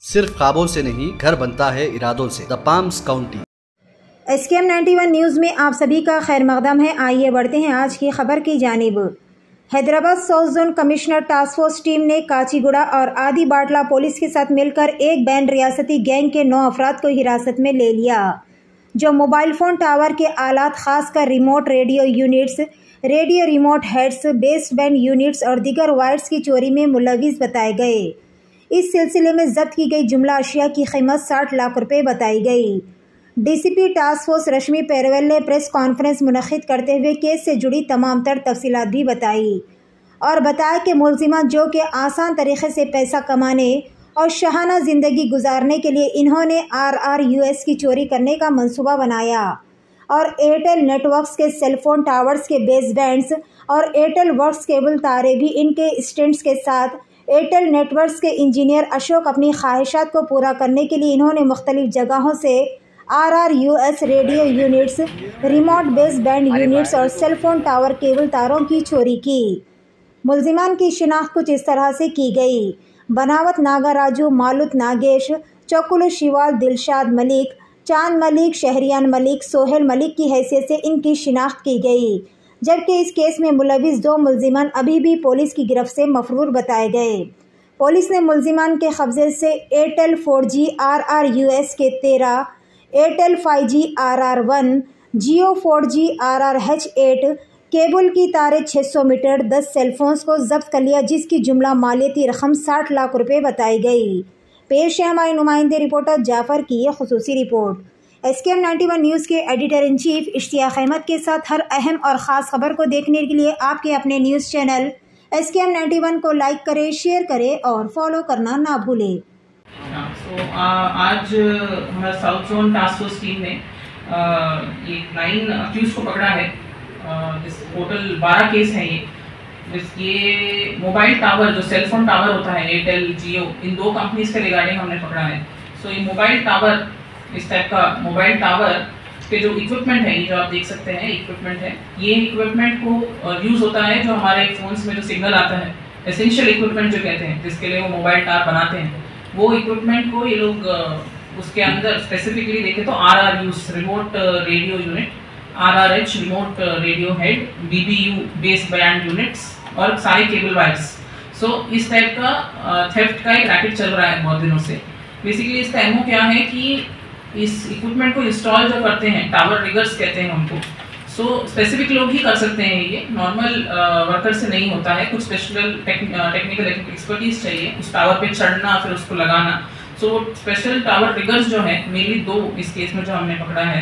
सिर्फ ख्वाबों से नहीं, घर बनता है इरादों से। The palms county. SKM 91 news में आप सभी का खैर मकदम है। आइए बढ़ते हैं आज की खबर की जानिब। Hyderabad south zone commissioner task force team ने काचीगुड़ा और आदि बाटला पुलिस के साथ मिलकर एक बैन रियासती गैंग के 9 अफराद को हिरासत में ले लिया, जो मोबाइल फ़ोन टावर के आलात खासकर remote radio units, radio remote heads, base band units और दीगर वायर्स की चोरी में मुलविस बताए गए। इस सिलसिले में जब्त की गई जुमला अशिया की कीमत 60 लाख रुपए बताई गई। DCP टास्क फोर्स रश्मि पेरवेल ने प्रेस कॉन्फ्रेंस मुनक्किद करते हुए केस से जुड़ी तमाम तर तफसीलात भी बताई और बताया कि मुलजिमान जो कि आसान तरीके से पैसा कमाने और शहाना ज़िंदगी गुजारने के लिए इन्होंने RRUS की चोरी करने का मंसूबा बनाया और एयरटेल नेटवर्क्स के सेलफोन टावर्स के बेस बैंड्स और एयरटेल वर्क्स केबल तारे भी इनके स्टैंड्स के साथ एयरटेल नेटवर्क्स के इंजीनियर अशोक अपनी ख्वाहिशात को पूरा करने के लिए इन्होंने मुख्तलिफ जगहों से RRUS radio units, remote base band units और सेलफोन टावर केबल तारों की चोरी की। मुलजिमान की शिनाख्त कुछ इस तरह से की गई। बनावत नागाराजू, मालुत नागेश, चौकुल शिवाल, दिलशाद मलिक, चांद मलिक, शहरियान मलिक, सोहेल मलिक की हैसियत से इनकी शिनाख्त की गई, जबकि इस केस में मुलविस 2 मुलजिमान अभी भी पुलिस की गिरफ्त से मफरूर बताए गए। पुलिस ने मुलजिमान के कब्जे से एयरटेल 4G RRUS के 13, एयरटेल 5G RR1, जियो 4G RRH8 केबल की तारें 600 मीटर, 10 सेलफोन्स को जब्त कर लिया, जिसकी जुमला मालियती रकम 60 लाख रुपए बताई गई। पेश है हमारे नुमाइंदे रिपोर्टर जाफर की यह खुसूसी रिपोर्ट। SKM 91 न्यूज़ के editor in chief Ishtiaq Ahmed के साथ हर अहम और ख़ास खबर को देखने के लिए आपके अपने न्यूज़ चैनल SKM 91 को लाइक करें, शेयर करें और फॉलो करना ना भूलें। आज हमारा south zone task force team ने ये 9 अक्यूज को पकड़ा है। टोटल 12 केस हैं ये मोबाइल टावर, जो सेलफोन टावर होता है एयरटेल, जियो, इन 2 कंपनीज के रिगार्डिंग हमने पकड़ा है। सो ये मोबाइल टावर, इस टाइप का मोबाइल टावर के जो इक्विपमेंट है, ये जो आप देख सकते हैं इक्विपमेंट है, ये इक्विपमेंट को यूज़ होता है जो हमारे फ़ोन्स में जो सिग्नल आता है, एसेंशियल इक्विपमेंट जो कहते हैं, जिसके लिए वो मोबाइल टावर बनाते हैं, वो इक्विपमेंट को ये लोग उसके अंदर स्पेसिफिकली देखें तो RRUs remote radio unit, RRH remote radio head, BBU base band units और सारे केबल वायर्स। सो इस टाइप का थेफ्ट का एक रैकेट चल रहा है बहुत दिनों से। बेसिकली इसका एमओ क्या है कि इस इक्विपमेंट को इंस्टॉल जो करते हैं, टावर रिगर्स कहते हैं उनको, सो स्पेसिफिक लोग ही कर सकते हैं, ये नॉर्मल वर्कर से नहीं होता है। कुछ स्पेशल टेक्निकल एक्सपर्टीज चाहिए उस टावर पे चढ़ना, फिर उसको लगाना। सो स्पेशल टावर रिगर्स जो है, मेनली 2 इस केस में जो हमने पकड़ा है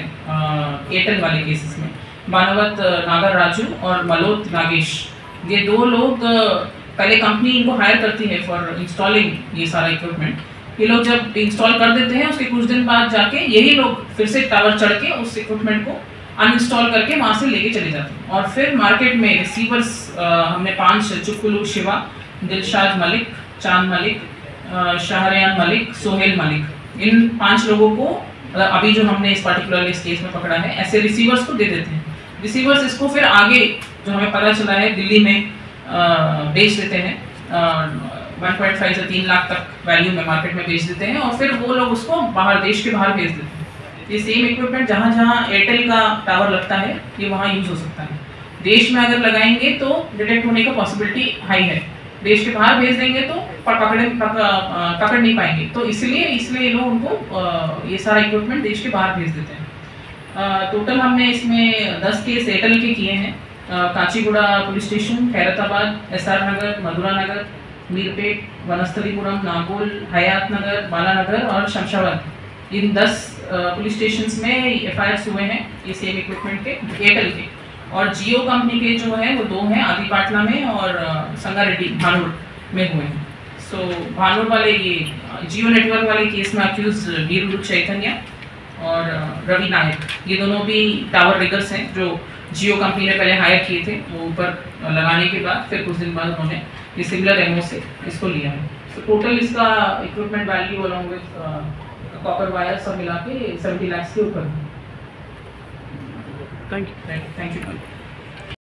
एयरटेल वाले केसेस में, बानावत नागाराजू और मलोत नागेश, ये 2 लोग पहले कंपनी इनको हायर करती है फॉर इंस्टॉलिंग ये सारा इक्विपमेंट। ये लोग जब इंस्टॉल कर देते हैं, उसके कुछ दिन बाद जाके यही लोग फिर से टावर चढ़ के उस इक्विपमेंट को अनइंस्टॉल करके वहाँ से लेके चले जाते हैं और फिर मार्केट में रिसीवर्स हमने 5 चुकुलू शिवा, दिलशाद मलिक, चांद मलिक, शहरियान मलिक, सोहेल मलिक, इन 5 लोगों को अभी जो हमने इस पर्टिकुलर इस केस में पकड़ा है, ऐसे रिसीवर्स को दे देते हैं। रिसीवर्स इसको फिर आगे जो हमें पता चला है दिल्ली में बेच देते हैं, 1.5 से 3 लाख तक वैल्यू में मार्केट में बेच देते हैं और फिर वो लोग उसको बाहर, देश के बाहर भेज देते हैं। ये सेम इक्विपमेंट जहाँ जहाँ एयरटेल का टावर लगता है, ये वहाँ यूज़ हो सकता है। देश में अगर लगाएंगे तो डिटेक्ट होने का पॉसिबिलिटी हाई है, देश के बाहर भेज देंगे तो पकड़ नहीं पाएंगे। तो इसलिए लोग उनको ये सारा इक्विपमेंट देश के बाहर भेज देते हैं। टोटल हमने इसमें 10 केस एयरटेल के किए हैं। Kachiguda police station, Khairatabad, SR Nagar, Madhura Nagar, Meerpet, Vanasthalipuram, Nagole, Hayath Nagar, Balanagar और शमशाबाद, इन 10 पुलिस स्टेशंस में FIRs हुए हैं ये सेम इक्विपमेंट के, एयरटेल के। और जियो कंपनी के जो है वो 2 हैं, आदि पाटला में और संगारेड्डी भानोर में हुए हैं। सो भानोर वाले, ये जियो नेटवर्क वाले केस में अक्यूज वीरू चैतन्य और रवि नायक, ये दोनों भी टावर रिगर्स हैं जो जियो कंपनी ने पहले हायर किए थे। वो ऊपर लगाने के बाद फिर कुछ दिन बाद उन्होंने ये सिमिलर एमओ से इसको लिया है। तो टोटल इसका equipment value along with copper wire सब मिला के 70 लाख के ऊपर। Thank you.